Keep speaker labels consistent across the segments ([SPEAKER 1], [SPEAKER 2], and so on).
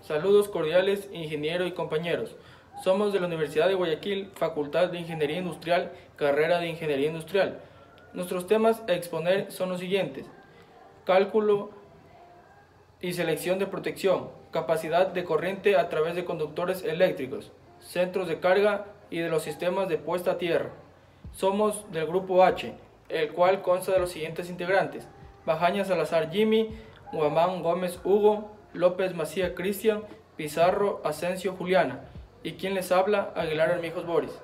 [SPEAKER 1] Saludos cordiales, ingeniero y compañeros. Somos de la Universidad de Guayaquil, Facultad de Ingeniería Industrial, carrera de Ingeniería Industrial. Nuestros temas a exponer son los siguientes: cálculo y selección de protección, capacidad de corriente a través de conductores eléctricos, centros de carga y de los sistemas de puesta a tierra. Somos del grupo H, el cual consta de los siguientes integrantes: Bajaña Salazar Jimmy, Guamán Gómez Hugo, López Macía Cristian, Pizarro Asensio Juliana, y quien les habla, Aguilar Armijos Boris.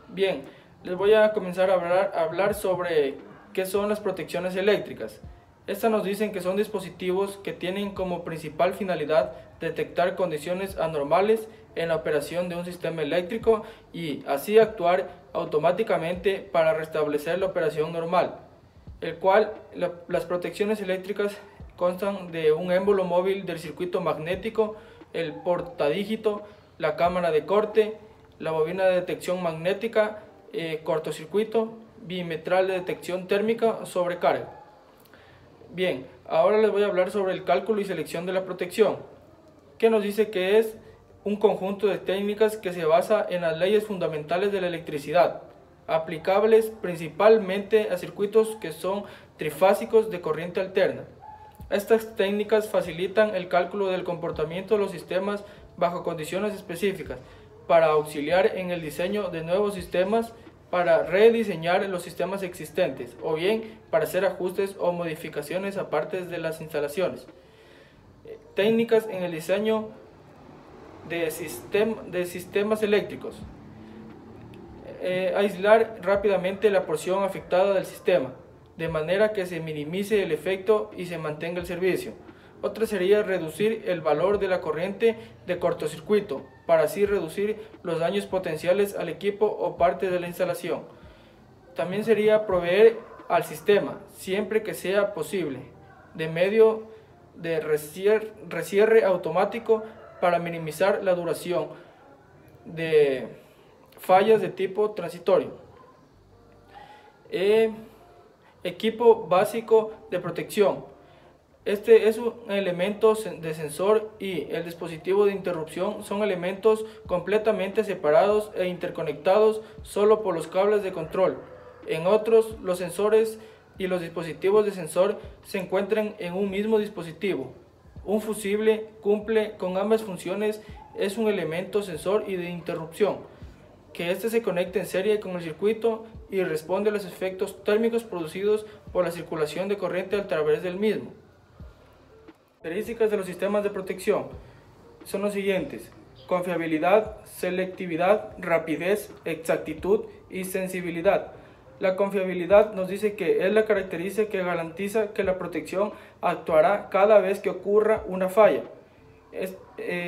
[SPEAKER 1] Bien, les voy a comenzar a hablar sobre qué son las protecciones eléctricas. Estas nos dicen que son dispositivos que tienen como principal finalidad detectar condiciones anormales en la operación de un sistema eléctrico y así actuar automáticamente para restablecer la operación normal, el cual las protecciones eléctricas constan de un émbolo móvil del circuito magnético, el portadígito, la cámara de corte, la bobina de detección magnética, cortocircuito, bimetral de detección térmica o sobrecarga. Bien, ahora les voy a hablar sobre el cálculo y selección de la protección, que nos dice que es un conjunto de técnicas que se basa en las leyes fundamentales de la electricidad, aplicables principalmente a circuitos que son trifásicos de corriente alterna. Estas técnicas facilitan el cálculo del comportamiento de los sistemas bajo condiciones específicas, para auxiliar en el diseño de nuevos sistemas, para rediseñar los sistemas existentes, o bien para hacer ajustes o modificaciones a partes de las instalaciones. Técnicas en el diseño de sistemas eléctricos. Aislar rápidamente la porción afectada del sistema, de manera que se minimice el efecto y se mantenga el servicio. Otra sería reducir el valor de la corriente de cortocircuito, para así reducir los daños potenciales al equipo o parte de la instalación. También sería proveer al sistema, siempre que sea posible, de medio de recierre automático para minimizar la duración de fallas de tipo transitorio. Equipo básico de protección. Este es un elemento de sensor y el dispositivo de interrupción son elementos completamente separados e interconectados solo por los cables de control. En otros, los sensores y los dispositivos de sensor se encuentran en un mismo dispositivo. Un fusible cumple con ambas funciones, es un elemento sensor y de interrupción, que éste se conecta en serie con el circuito y responde a los efectos térmicos producidos por la circulación de corriente a través del mismo. Características de los sistemas de protección son los siguientes: confiabilidad, selectividad, rapidez, exactitud y sensibilidad. La confiabilidad nos dice que es la característica que garantiza que la protección actuará cada vez que ocurra una falla.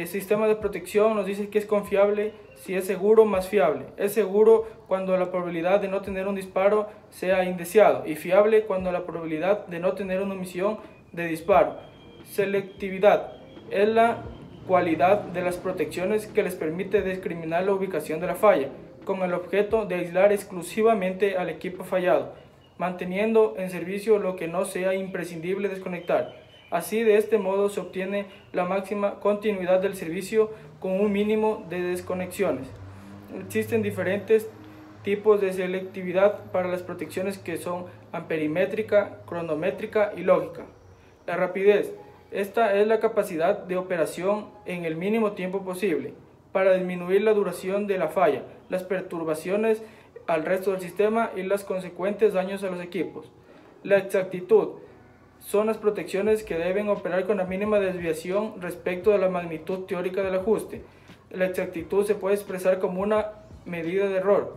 [SPEAKER 1] Sistema de protección nos dice que es confiable si es seguro más fiable. Es seguro cuando la probabilidad de no tener un disparo sea indeseado, y fiable cuando la probabilidad de no tener una omisión de disparo. Selectividad es la cualidad de las protecciones que les permite discriminar la ubicación de la falla, con el objeto de aislar exclusivamente al equipo fallado, manteniendo en servicio lo que no sea imprescindible desconectar. Así, de este modo se obtiene la máxima continuidad del servicio con un mínimo de desconexiones. Existen diferentes tipos de selectividad para las protecciones, que son amperimétrica, cronométrica y lógica. La rapidez. Esta es la capacidad de operación en el mínimo tiempo posible, para disminuir la duración de la falla, las perturbaciones al resto del sistema y los consecuentes daños a los equipos. La exactitud. Son las protecciones que deben operar con la mínima desviación respecto de la magnitud teórica del ajuste. La exactitud se puede expresar como una medida de error.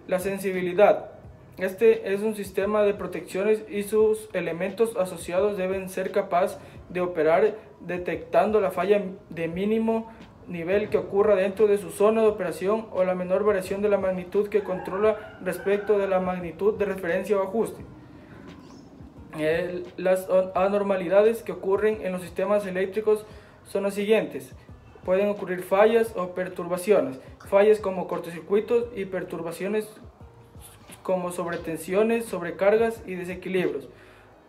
[SPEAKER 1] La sensibilidad. Este es un sistema de protecciones y sus elementos asociados deben ser capaces de operar detectando la falla de mínimo nivel que ocurra dentro de su zona de operación o la menor variación de la magnitud que controla respecto de la magnitud de referencia o ajuste. Las anormalidades que ocurren en los sistemas eléctricos son las siguientes: pueden ocurrir fallas o perturbaciones, fallas como cortocircuitos y perturbaciones como sobretensiones, sobrecargas y desequilibrios.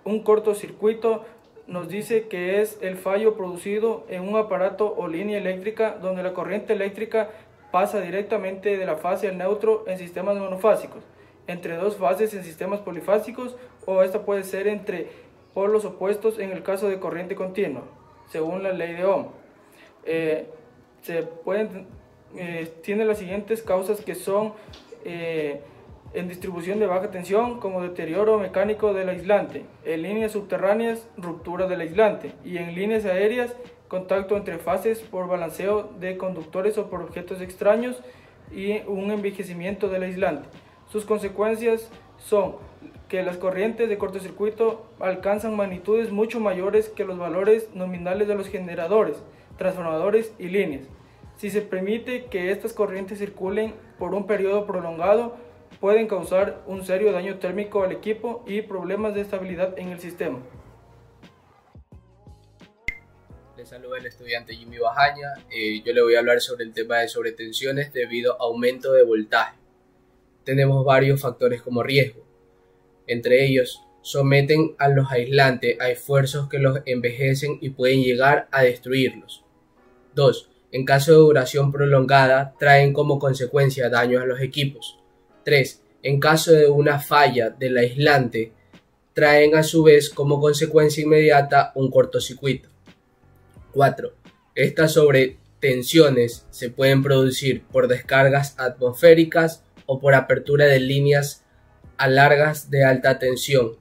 [SPEAKER 1] Un cortocircuito nos dice que es el fallo producido en un aparato o línea eléctrica donde la corriente eléctrica pasa directamente de la fase al neutro en sistemas monofásicos, entre dos fases en sistemas polifásicos, o esta puede ser entre polos opuestos en el caso de corriente continua, según la ley de Ohm. Tiene las siguientes causas, que son en distribución de baja tensión, como deterioro mecánico del aislante; en líneas subterráneas, ruptura del aislante; y en líneas aéreas, contacto entre fases por balanceo de conductores o por objetos extraños y un envejecimiento del aislante. Sus consecuencias son que las corrientes de cortocircuito alcanzan magnitudes mucho mayores que los valores nominales de los generadores, transformadores y líneas. Si se permite que estas corrientes circulen por un periodo prolongado, pueden causar un serio daño térmico al equipo y problemas de estabilidad en el sistema.
[SPEAKER 2] Les saluda el estudiante Jimmy Bajaña. Yo le voy a hablar sobre el tema de sobretensiones debido a aumento de voltaje. Tenemos varios factores como riesgo. Entre ellos, someten a los aislantes a esfuerzos que los envejecen y pueden llegar a destruirlos. 2. En caso de duración prolongada, traen como consecuencia daños a los equipos. 3. En caso de una falla del aislante, traen a su vez como consecuencia inmediata un cortocircuito. 4. Estas sobretensiones se pueden producir por descargas atmosféricas o por apertura de líneas a largas de alta tensión.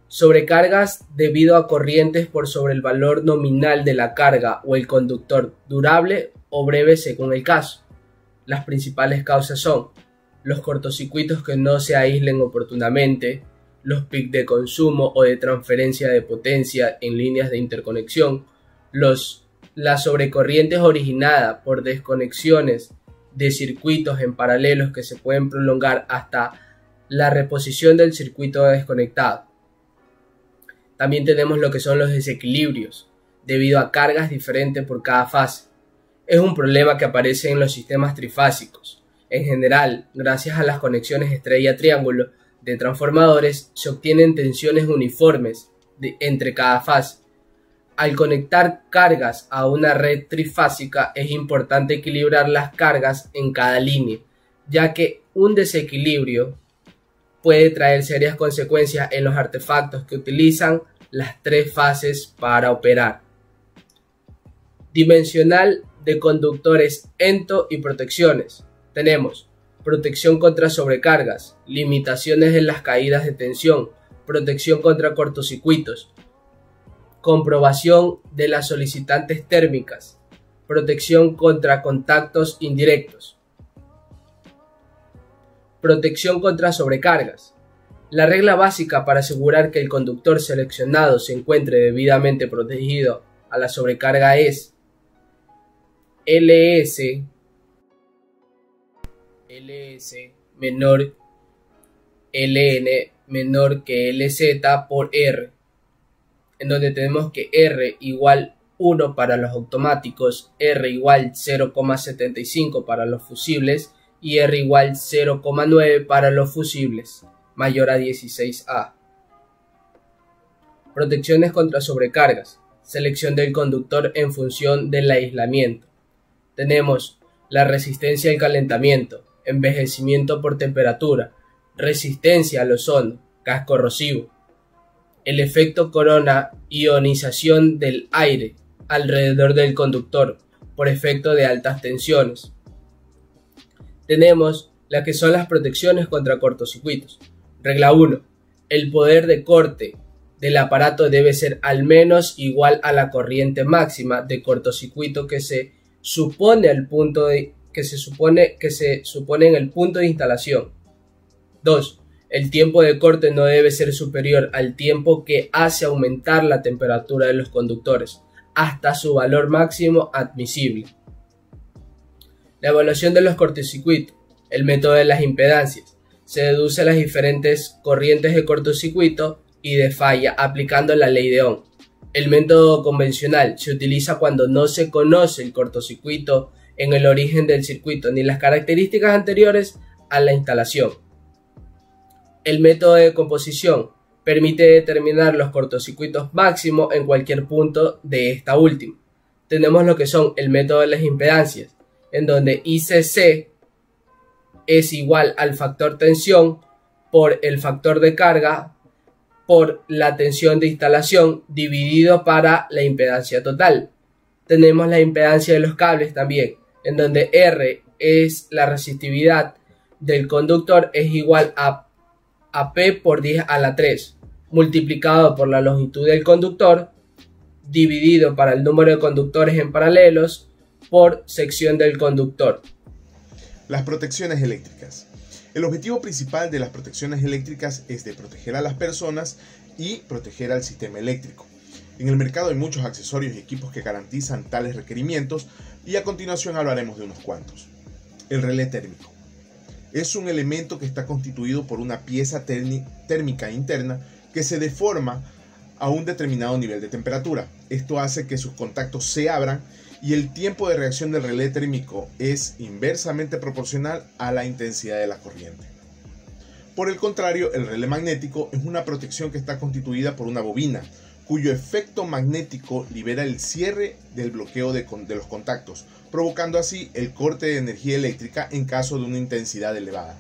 [SPEAKER 2] Sobrecargas debido a corrientes por sobre el valor nominal de la carga o el conductor, durable o breve según el caso. Las principales causas son los cortocircuitos que no se aíslen oportunamente, los picos de consumo o de transferencia de potencia en líneas de interconexión, las sobrecorrientes originadas por desconexiones de circuitos en paralelos que se pueden prolongar hasta la reposición del circuito desconectado. También tenemos lo que son los desequilibrios, debido a cargas diferentes por cada fase. Es un problema que aparece en los sistemas trifásicos. En general, gracias a las conexiones estrella-triángulo de transformadores, se obtienen tensiones uniformes entre cada fase. Al conectar cargas a una red trifásica, es importante equilibrar las cargas en cada línea, ya que un desequilibrio puede traer serias consecuencias en los artefactos que utilizan las tres fases para operar. Dimensional de conductores ENTO y protecciones. Tenemos protección contra sobrecargas, limitaciones en las caídas de tensión, protección contra cortocircuitos, comprobación de las solicitantes térmicas, protección contra contactos indirectos, protección contra sobrecargas. La regla básica para asegurar que el conductor seleccionado se encuentre debidamente protegido a la sobrecarga es LS menor LN menor que LZ por R, en donde tenemos que R igual 1 para los automáticos, R igual 0,75 para los fusibles y R igual 0,9 para los fusibles mayor a 16A. Protecciones contra sobrecargas. Selección del conductor en función del aislamiento. Tenemos la resistencia al calentamiento, envejecimiento por temperatura, resistencia al ozono, gas corrosivo, el efecto corona, ionización del aire alrededor del conductor por efecto de altas tensiones. Tenemos las que son las protecciones contra cortocircuitos. Regla 1. El poder de corte del aparato debe ser al menos igual a la corriente máxima de cortocircuito que se supone en el punto de instalación. 2. El tiempo de corte no debe ser superior al tiempo que hace aumentar la temperatura de los conductores hasta su valor máximo admisible. La evaluación de los cortocircuitos. El método de las impedancias. Se deduce las diferentes corrientes de cortocircuito y de falla aplicando la ley de Ohm. El método convencional se utiliza cuando no se conoce el cortocircuito en el origen del circuito ni las características anteriores a la instalación. El método de composición Permite determinar los cortocircuitos máximos en cualquier punto de esta última. Tenemos lo que son el método de las impedancias, en donde ICC es igual al factor tensión por el factor de carga por la tensión de instalación dividido para la impedancia total. Tenemos la impedancia de los cables también, en donde R es la resistividad del conductor, es igual a P por 10 a la 3, multiplicado por la longitud del conductor, dividido para el número de conductores en paralelos por sección del conductor.
[SPEAKER 3] Las protecciones eléctricas. El objetivo principal de las protecciones eléctricas es de proteger a las personas y proteger al sistema eléctrico. En el mercado hay muchos accesorios y equipos que garantizan tales requerimientos y a continuación hablaremos de unos cuantos. El relé térmico. Es un elemento que está constituido por una pieza térmica interna que se deforma a un determinado nivel de temperatura. Esto hace que sus contactos se abran y el tiempo de reacción del relé térmico es inversamente proporcional a la intensidad de la corriente. Por el contrario, el relé magnético es una protección que está constituida por una bobina, cuyo efecto magnético libera el cierre del bloqueo de los contactos, provocando así el corte de energía eléctrica en caso de una intensidad elevada.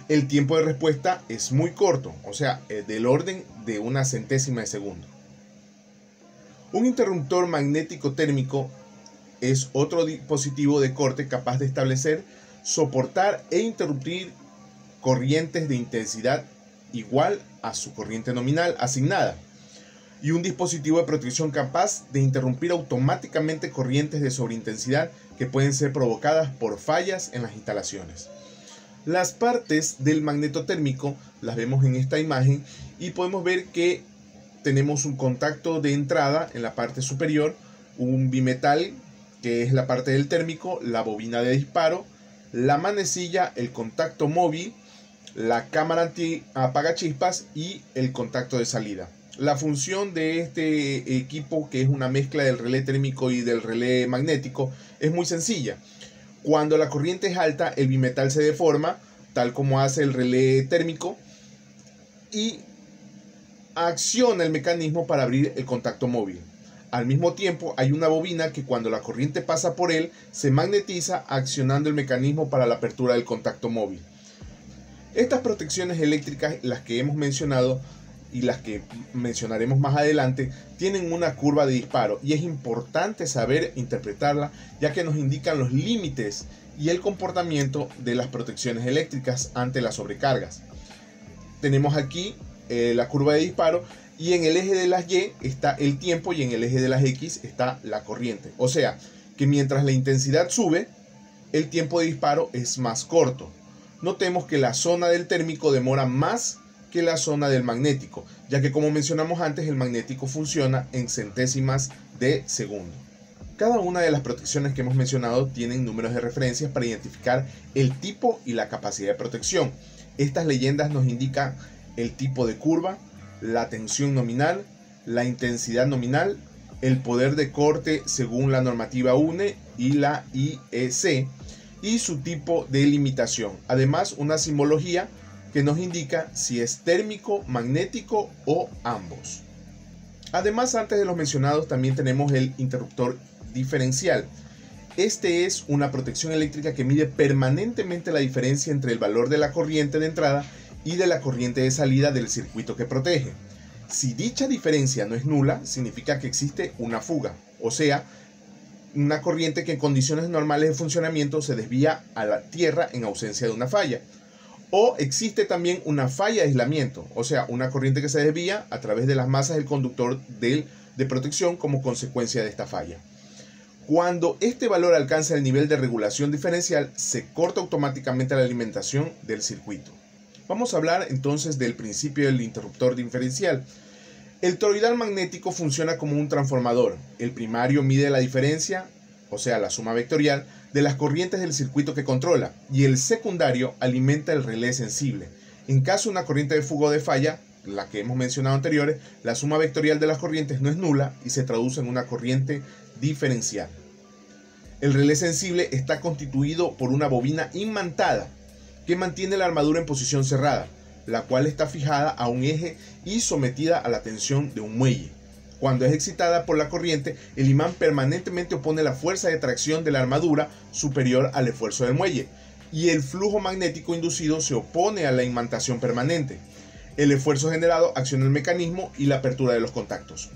[SPEAKER 3] El tiempo de respuesta es muy corto, o sea, del orden de una centésima de segundo. Un interruptor magnético térmico es otro dispositivo de corte capaz de establecer, soportar e interrumpir corrientes de intensidad igual a su corriente nominal asignada, y un dispositivo de protección capaz de interrumpir automáticamente corrientes de sobreintensidad que pueden ser provocadas por fallas en las instalaciones. Las partes del magnetotérmico las vemos en esta imagen y podemos ver que tenemos un contacto de entrada en la parte superior, un bimetal que es la parte del térmico, la bobina de disparo, la manecilla, el contacto móvil, la cámara anti-apagachispas y el contacto de salida. La función de este equipo, que es una mezcla del relé térmico y del relé magnético, es muy sencilla. Cuando la corriente es alta, el bimetal se deforma, tal como hace el relé térmico, y acciona el mecanismo para abrir el contacto móvil. Al mismo tiempo, hay una bobina que cuando la corriente pasa por él, se magnetiza accionando el mecanismo para la apertura del contacto móvil. Estas protecciones eléctricas, las que hemos mencionado, y las que mencionaremos más adelante, tienen una curva de disparo y es importante saber interpretarla, ya que nos indican los límites y el comportamiento de las protecciones eléctricas ante las sobrecargas. Tenemos aquí la curva de disparo y en el eje de las Y está el tiempo y en el eje de las X está la corriente. O sea que mientras la intensidad sube, el tiempo de disparo es más corto. Notemos que la zona del térmico demora más que la zona del magnético, ya que como mencionamos antes, el magnético funciona en centésimas de segundo. Cada una de las protecciones que hemos mencionado tienen números de referencias para identificar el tipo y la capacidad de protección. Estas leyendas nos indican el tipo de curva, la tensión nominal, la intensidad nominal, el poder de corte según la normativa UNE y la IEC y su tipo de limitación. Además, una simbología que nos indica si es térmico, magnético o ambos. Además, antes de los mencionados, también tenemos el interruptor diferencial. Este es una protección eléctrica que mide permanentemente la diferencia entre el valor de la corriente de entrada y de la corriente de salida del circuito que protege. Si dicha diferencia no es nula, significa que existe una fuga, o sea, una corriente que en condiciones normales de funcionamiento se desvía a la tierra en ausencia de una falla. O existe también una falla de aislamiento, o sea, una corriente que se desvía a través de las masas del conductor de protección como consecuencia de esta falla. Cuando este valor alcanza el nivel de regulación diferencial, se corta automáticamente la alimentación del circuito. Vamos a hablar entonces del principio del interruptor diferencial. El toroidal magnético funciona como un transformador. El primario mide la diferencia, o sea, la suma vectorial, de las corrientes del circuito que controla, y el secundario alimenta el relé sensible. En caso de una corriente de fuga o de falla, la que hemos mencionado anteriores, la suma vectorial de las corrientes no es nula y se traduce en una corriente diferencial. El relé sensible está constituido por una bobina imantada que mantiene la armadura en posición cerrada. la cual está fijada a un eje y sometida a la tensión de un muelle. Cuando es excitada por la corriente, el imán permanentemente opone la fuerza de tracción de la armadura superior al esfuerzo del muelle, y el flujo magnético inducido se opone a la imantación permanente. El esfuerzo generado acciona el mecanismo y la apertura de los contactos.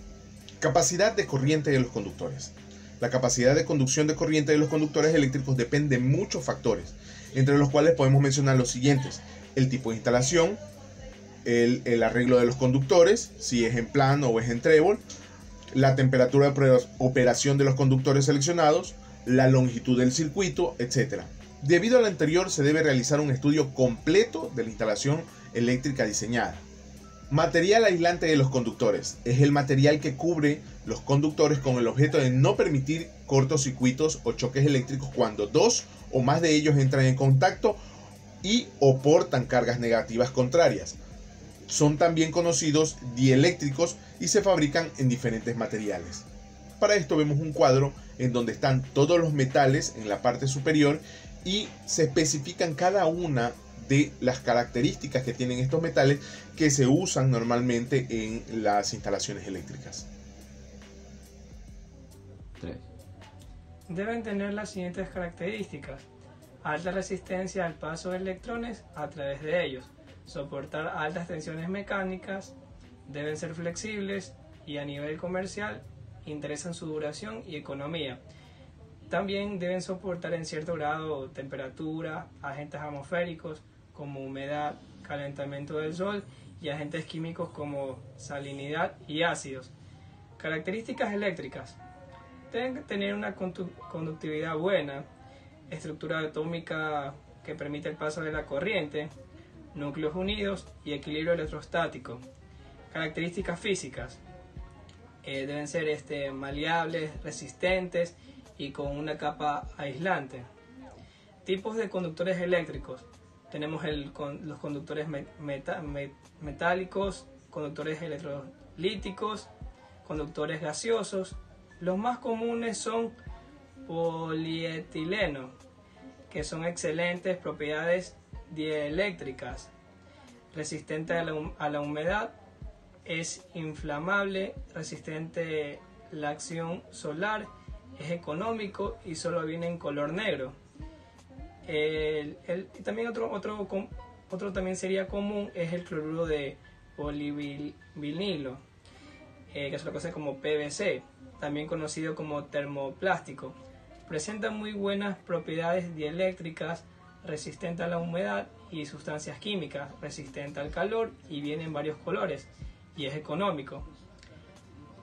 [SPEAKER 3] Capacidad de corriente de los conductores. La capacidad de conducción de corriente de los conductores eléctricos depende de muchos factores, entre los cuales podemos mencionar los siguientes: el tipo de instalación, el arreglo de los conductores, si es en plano o es en trébol, la temperatura de operación de los conductores seleccionados, la longitud del circuito, etc. Debido a lo anterior, se debe realizar un estudio completo de la instalación eléctrica diseñada. Material aislante de los conductores. Es el material que cubre los conductores con el objeto de no permitir cortocircuitos o choques eléctricos cuando dos o más de ellos entran en contacto y o portan cargas negativas contrarias. Son también conocidos dieléctricos y se fabrican en diferentes materiales. Para esto vemos un cuadro en donde están todos los metales en la parte superior y se especifican cada una de las características que tienen estos metales que se usan normalmente en las instalaciones eléctricas.
[SPEAKER 4] 3.
[SPEAKER 1] Deben tener las siguientes características: alta resistencia al paso de electrones a través de ellos, soportar altas tensiones mecánicas, deben ser flexibles y a nivel comercial interesan su duración y economía. También deben soportar en cierto grado temperatura, agentes atmosféricos como humedad, calentamiento del sol y agentes químicos como salinidad y ácidos. Características eléctricas: deben tener una conductividad buena, estructura atómica que permite el paso de la corriente, núcleos unidos y equilibrio electrostático. Características físicas: deben ser maleables, resistentes y con una capa aislante. Tipos de conductores eléctricos: tenemos los conductores metálicos, conductores electrolíticos, conductores gaseosos. Los más comunes son polietileno, que son excelentes propiedades dieléctricas, resistente a la humedad, es inflamable, resistente a la acción solar, es económico y solo viene en color negro. También otro también sería común es el cloruro de polivinilo, que se lo conoce como PVC, también conocido como termoplástico. Presenta muy buenas propiedades dieléctricas, resistente a la humedad y sustancias químicas, resistente al calor y viene en varios colores y es económico.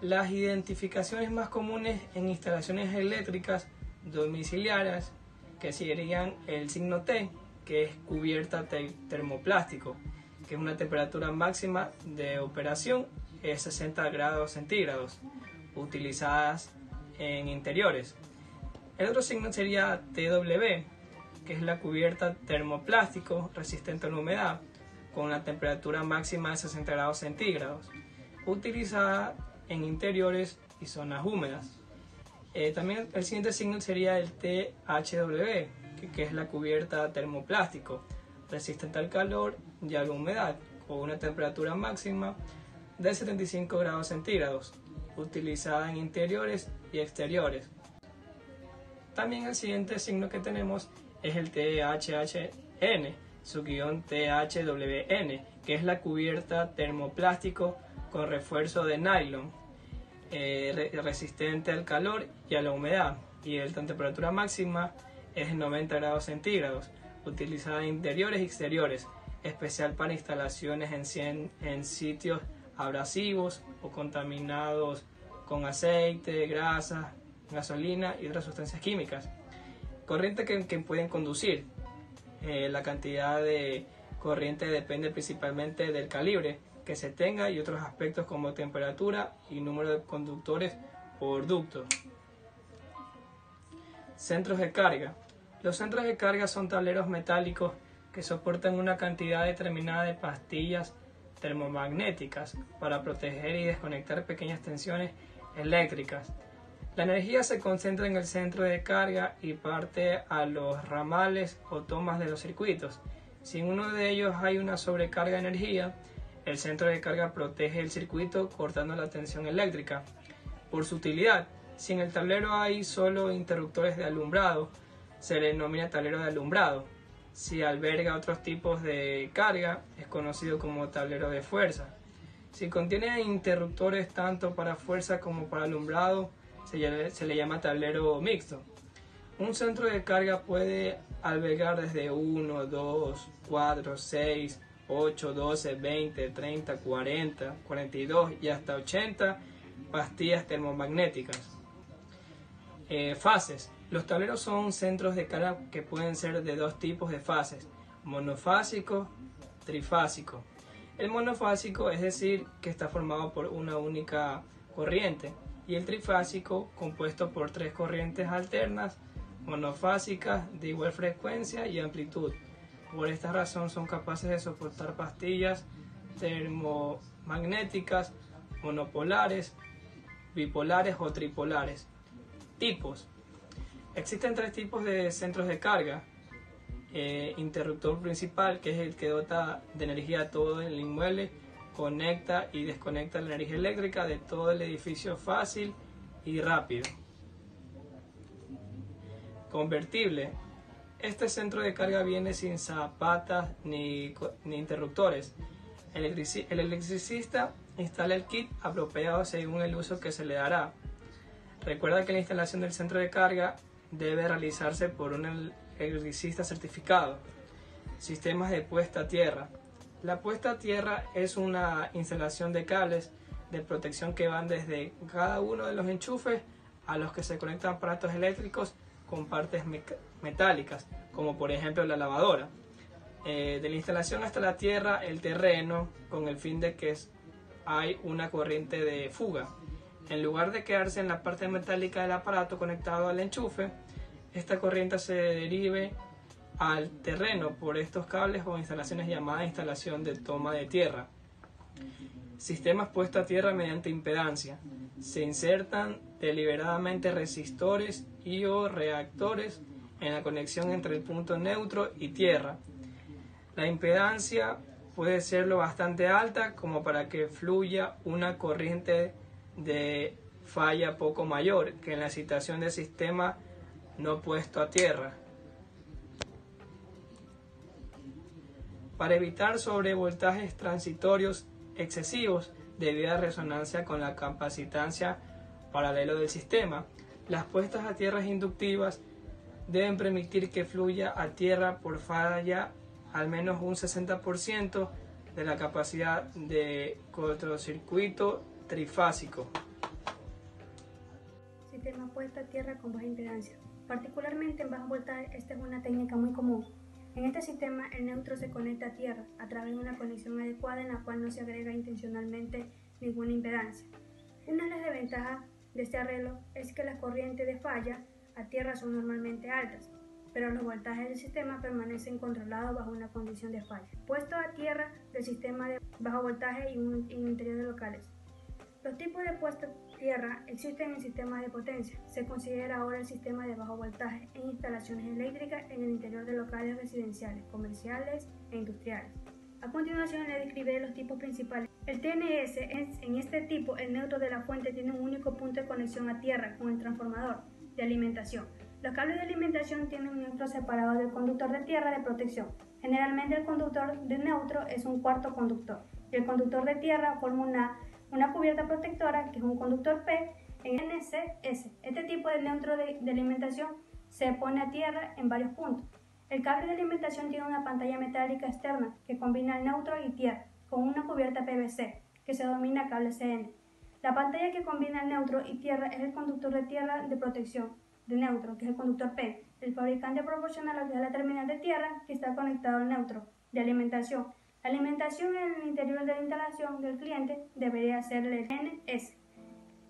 [SPEAKER 1] Las identificaciones más comunes en instalaciones eléctricas domiciliarias que serían el signo T, que es cubierta termoplástico, que es una temperatura máxima de operación es 60 grados centígrados, utilizadas en interiores. El otro signo sería TW, que es la cubierta termoplástico resistente a la humedad, con una temperatura máxima de 60 grados centígrados, utilizada en interiores y zonas húmedas. También el siguiente signo sería el THW, que es la cubierta termoplástico, resistente al calor y a la humedad, con una temperatura máxima de 75 grados centígrados, utilizada en interiores y exteriores. También el siguiente signo que tenemos es el THHN, su guión THWN, que es la cubierta termoplástico con refuerzo de nylon, resistente al calor y a la humedad, y la temperatura máxima es 90 grados centígrados, utilizada en interiores y exteriores, especial para instalaciones en sitios abrasivos o contaminados con aceite, grasa, gasolina y otras sustancias químicas. Corriente que pueden conducir. La cantidad de corriente depende principalmente del calibre que se tenga y otros aspectos como temperatura y número de conductores por ducto. Centros de carga. Los centros de carga son tableros metálicos que soportan una cantidad determinada de pastillas termomagnéticas para proteger y desconectar pequeñas tensiones eléctricas. La energía se concentra en el centro de carga y parte a los ramales o tomas de los circuitos.
[SPEAKER 4] Si en uno de ellos hay una sobrecarga de energía, el centro de carga protege el circuito cortando la tensión eléctrica. Por su utilidad, si en el tablero hay solo interruptores de alumbrado, se le denomina tablero de alumbrado. Si alberga otros tipos de carga, es conocido como tablero de fuerza. Si contiene interruptores tanto para fuerza como para alumbrado, se le llama tablero mixto. Un centro de carga puede albergar desde 1, 2, 4, 6, 8, 12, 20, 30, 40, 42 y hasta 80 pastillas termomagnéticas. Fases. Los tableros son centros de carga que pueden ser de dos tipos de fases, monofásico, trifásico. El monofásico es decir que está formado por una única corriente, y el trifásico compuesto por tres corrientes alternas monofásicas de igual frecuencia y amplitud. Por esta razón son capaces de soportar pastillas termomagnéticas monopolares, bipolares o tripolares. Tipos. Existen tres tipos de centros de carga. Interruptor principal, que es el que dota de energía todo el inmueble, conecta y desconecta la energía eléctrica de todo el edificio fácil y rápido. Convertible. Este centro de carga viene sin zapatas ni interruptores. El electricista instala el kit apropiado según el uso que se le dará. Recuerda que la instalación del centro de carga debe realizarse por un electricista certificado. Sistemas de puesta a tierra. La puesta a tierra es una instalación de cables de protección que van desde cada uno de los enchufes a los que se conectan aparatos eléctricos con partes metálicas, como por ejemplo la lavadora. De la instalación hasta la tierra, el terreno, con el fin de que hay una corriente de fuga. En lugar de quedarse en la parte metálica del aparato conectado al enchufe, esta corriente se derive al terreno por estos cables o instalaciones llamadas instalación de toma de tierra. Sistemas puestos a tierra mediante impedancia. Se insertan deliberadamente resistores y o reactores en la conexión entre el punto neutro y tierra. La impedancia puede ser lo bastante alta como para que fluya una corriente de falla poco mayor que en la situación de sistema no puesto a tierra. Para evitar sobrevoltajes transitorios excesivos debido a resonancia con la capacitancia paralelo del sistema, las puestas a tierra inductivas deben permitir que fluya a tierra por falla al menos un 60% de la capacidad de cortocircuito trifásico.
[SPEAKER 5] Sistema puesta a tierra con baja impedancia. Particularmente en bajo voltaje, esta es una técnica muy común. En este sistema, el neutro se conecta a tierra a través de una conexión adecuada en la cual no se agrega intencionalmente ninguna impedancia. Una de las desventajas de este arreglo es que las corrientes de falla a tierra son normalmente altas, pero los voltajes del sistema permanecen controlados bajo una condición de falla. Puesto a tierra del sistema de bajo voltaje y interior de locales. Los tipos de puesto a tierra existen en sistemas de potencia. Se considera ahora el sistema de bajo voltaje en instalaciones eléctricas en el interior de locales residenciales, comerciales e industriales. A continuación le describiré los tipos principales. El TNS es, en este tipo, el neutro de la fuente tiene un único punto de conexión a tierra con el transformador de alimentación. Los cables de alimentación tienen un neutro separado del conductor de tierra de protección. Generalmente el conductor de neutro es un cuarto conductor y el conductor de tierra forma una cubierta protectora que es un conductor P en NCS. Este tipo de neutro de alimentación se pone a tierra en varios puntos. El cable de alimentación tiene una pantalla metálica externa que combina el neutro y tierra con una cubierta PVC que se denomina cable CN. La pantalla que combina el neutro y tierra es el conductor de tierra de protección de neutro, que es el conductor P. El fabricante proporciona lo que es la terminal de tierra que está conectado al neutro de alimentación. La alimentación en el interior de la instalación del cliente debería ser el NS.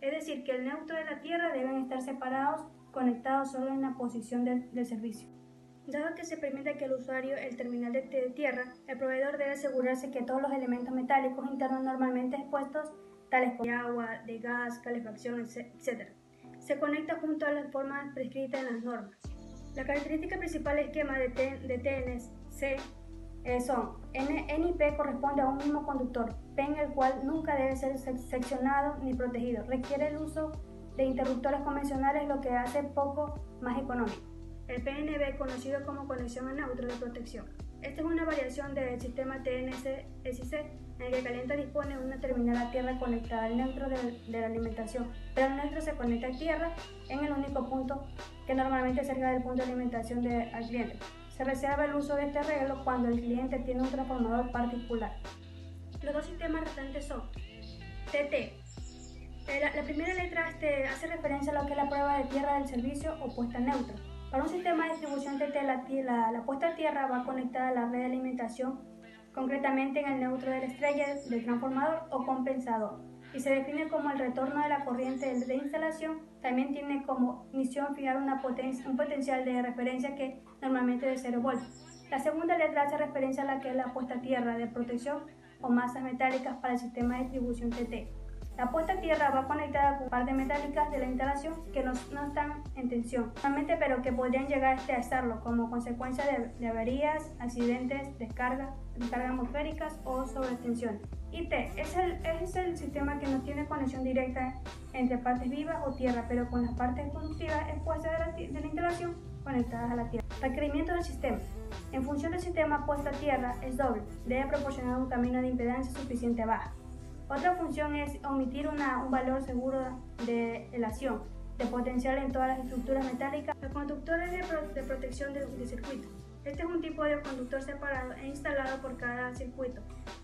[SPEAKER 5] Es decir, que el neutro de la tierra deben estar separados, conectados solo en la posición del servicio. Dado que se permite que el usuario el terminal de tierra, el proveedor debe asegurarse que todos los elementos metálicos internos normalmente expuestos, tales como agua, de gas, calefacción, etc., se conecta junto a las formas prescritas en las normas. La característica principal del esquema de TNC son N y P corresponde a un mismo conductor, P en el cual nunca debe ser seccionado ni protegido. Requiere el uso de interruptores convencionales, lo que hace poco más económico. El PNB, conocido como conexión a neutro de protección. Esta es una variación del sistema TNC-SIC en el que Calienta dispone de una terminal a tierra conectada al neutro de la alimentación, pero el neutro se conecta a tierra en el único punto que normalmente es cerca del punto de alimentación al cliente. Se reserva el uso de este arreglo cuando el cliente tiene un transformador particular. Los dos sistemas restantes son TT. La primera letra hace referencia a lo que es la prueba de tierra del servicio o puesta a neutro. Para un sistema de distribución TT, la puesta a tierra va conectada a la red de alimentación, concretamente en el neutro de la estrella del transformador o compensador, y se define como el retorno de la corriente de instalación. También tiene como misión fijar un potencial de referencia que normalmente es de 0 voltios. La segunda letra hace referencia a la que es la puesta a tierra de protección o masas metálicas para el sistema de distribución TT. La puesta a tierra va conectada con partes metálicas de la instalación que no están en tensión normalmente, pero que podrían llegar a estarlo como consecuencia de averías, accidentes, descargas atmosféricas o sobretensiones. Y T es el sistema que no tiene conexión directa entre partes vivas o tierra, pero con las partes conductivas expuestas de la instalación conectadas a la tierra. Requerimientos del sistema. En función del sistema puesta a tierra es doble. Debe proporcionar un camino de impedancia suficiente baja. Otra función es omitir un valor seguro de relación de potencial en todas las estructuras metálicas. Los conductores de protección de circuito. Este es un tipo de conductor separado e instalado por cada circuito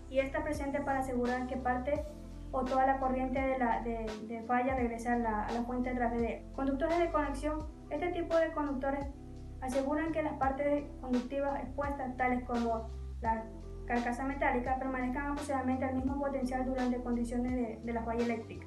[SPEAKER 5] y está presente para asegurar que parte o toda la corriente de falla regresa a la fuente a través de él. Conductores de conexión. Este tipo de conductores aseguran que las partes conductivas expuestas, tales como la carcasa metálica, permanezcan aproximadamente al mismo potencial durante condiciones de la falla eléctrica.